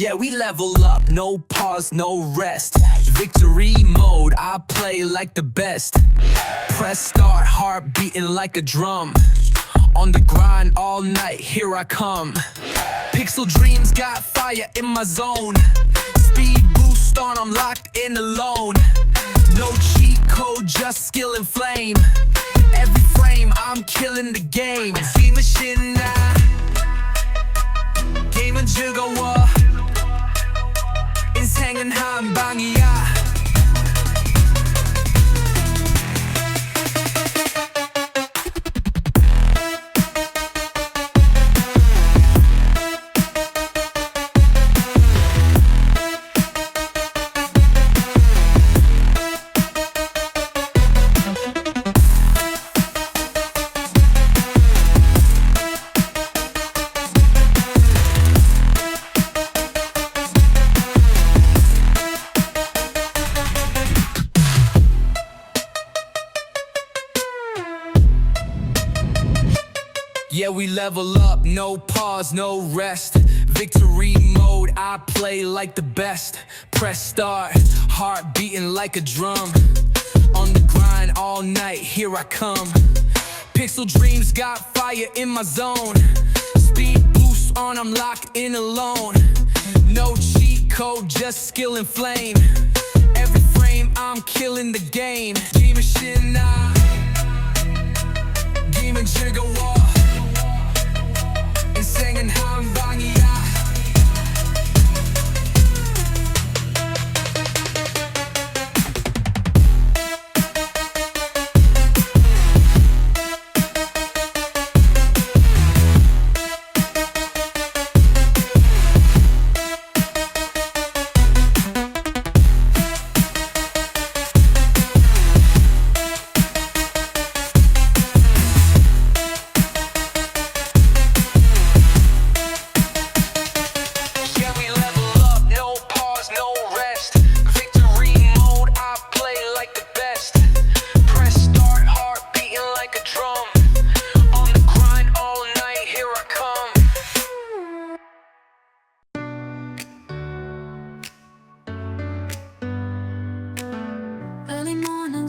Yeah, we level up, no pause, no rest. Victory mode, I play like the best. Press start, heart beating like a drum. On the grind all night, here I come. Pixel dreams got fire in my zone. Speed boost on, I'm locked in alone. No cheat code, just skill and flame. Every frame, I'm killing the game. Machine now. 게임은 즐거워. 인생은 한 방이야. Yeah, we level up, no pause, no rest. Victory mode, I play like the best. Press start, heart beating like a drum. On the grind all night, here I come. Pixel dreams got fire in my zone. Speed boost on, I'm locked in alone. No cheat code, just skill and flame. Every frame, I'm killing the game. G-Machine now. 게임은 즐거워. 인생은 한 방이야.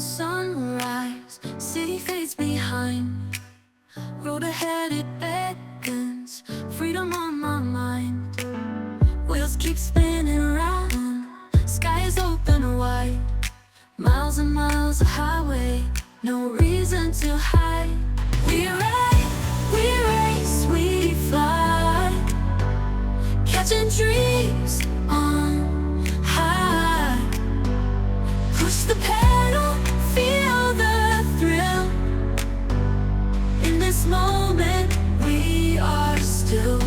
Sunrise, city fades behind. Road ahead, it beckons. Freedom on my mind. Wheels keep spinning round. Sky is open wide. Miles and miles of highway. No reason to hide. We ride, we race, we fly. Catching dreams on high. Push the pedal. Feel the thrill. In this moment, we are still.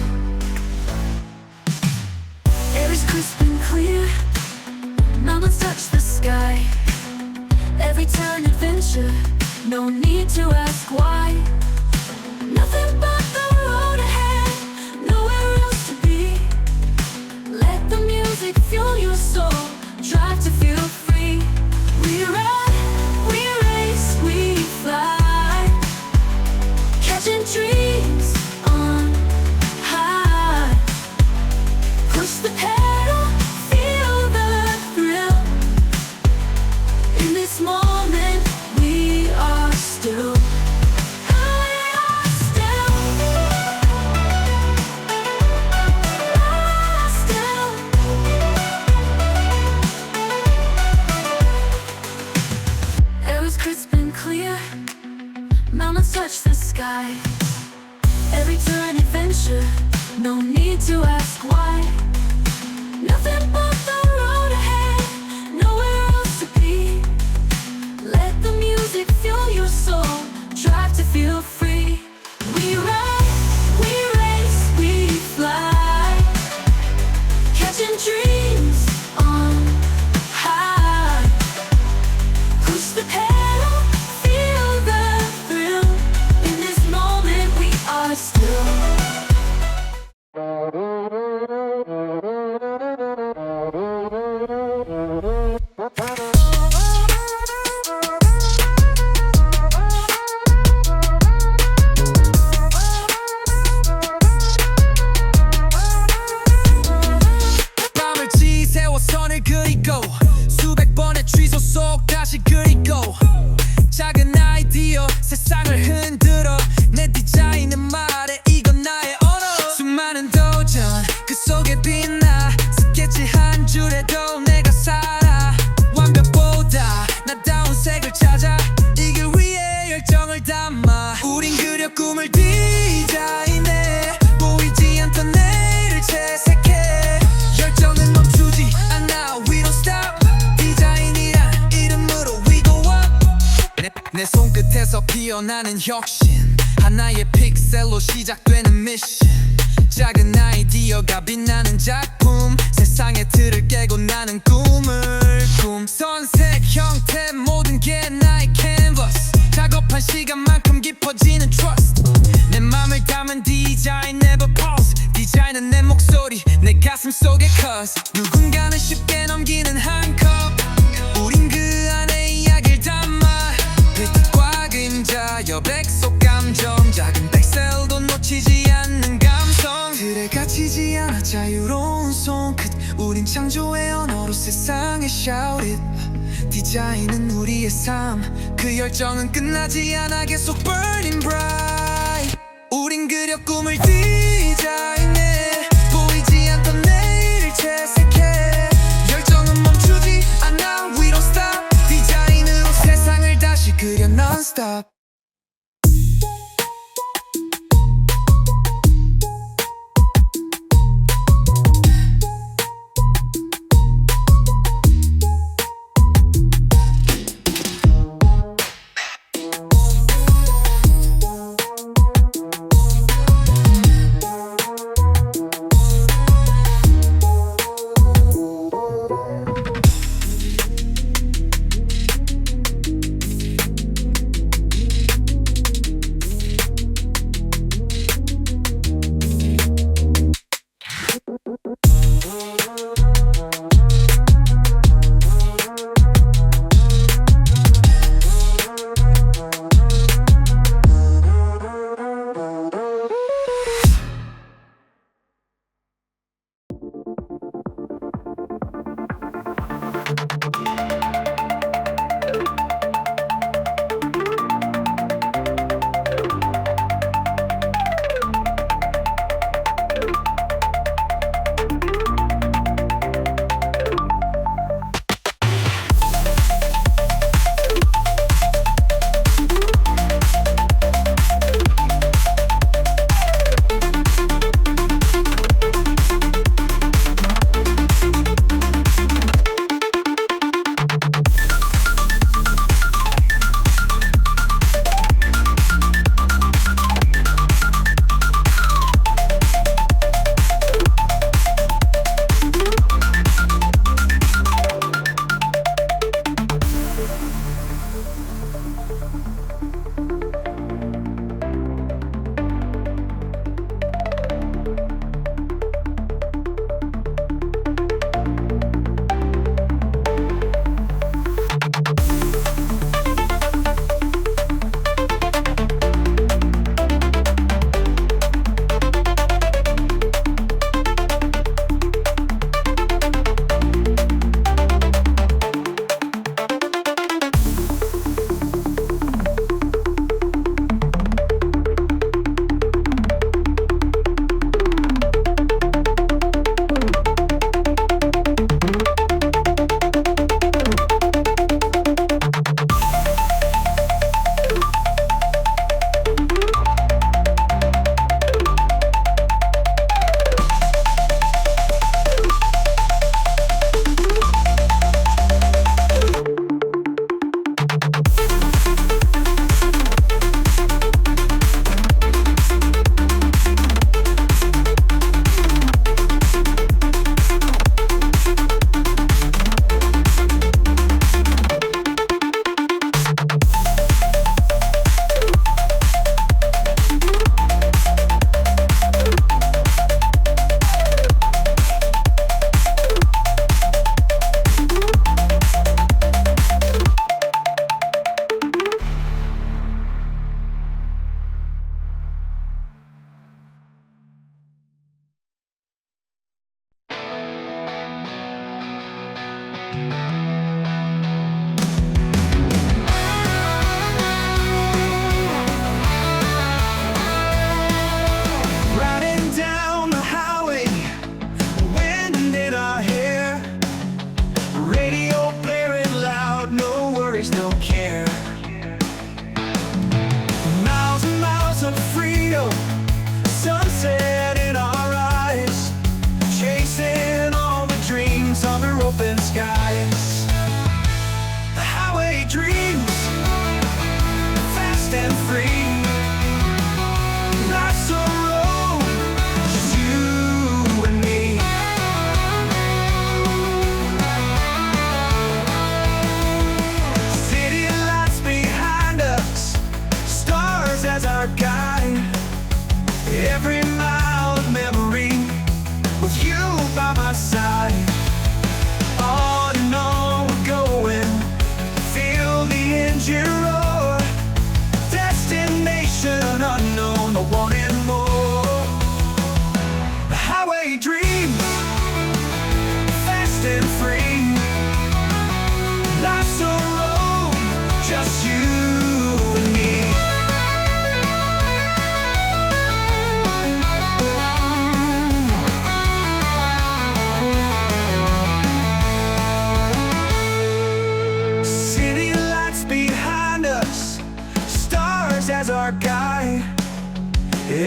Air is crisp and clear. Mountains touch the sky. Every turn adventure. No need to ask why. Nothing but the road ahead. Nowhere else to be. Let the music fuel your soul. Drive to feel free. We ride. Dreams on high. Push the pedal, feel the thrill. In this moment, we are still. Air is crisp and clear. Mountains touch the sky. Every turn adventure, no need to ask why. Nothing but the road ahead, nowhere else to be. Let the music fuel your soul, drive to feel free. We ride, we race, we fly. Catching dreams on high. Push the pedal, feel the thrill. In this moment we are still. 내 손끝에서 피어나는 혁신 하나의 픽셀로 시작되는 미션 작은 아이디어가 빛나는 작품 세상의 틀을 깨고 나는 꿈을 선색 형태 모든 게 나의 캔버스 작업한 시간만큼 깊어지는 trust 내 맘을 담은 디자인 never pause 디자인은 내 목소리 내 가슴 속에 cause 누군가는 쉽게 넘기는 한 컵 우린 그 안에 이야기를 담아 빛과 그림자 여백 속 감정 작은 백셀도 놓치지 않는 감성 틀에 갇히지 않아 자유로운 손끝 우린 창조의 언어로 세상에 shout it 디자인은 우리의 삶 그 열정은 끝나지 않아 계속 burning bright 우린 그려 꿈을 디자인해 보이지 않던 내일을 채색해 열정은 멈추지 않아 we don't stop 디자인으로 세상을 다시 그려 non-stop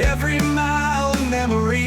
Every mile a memory,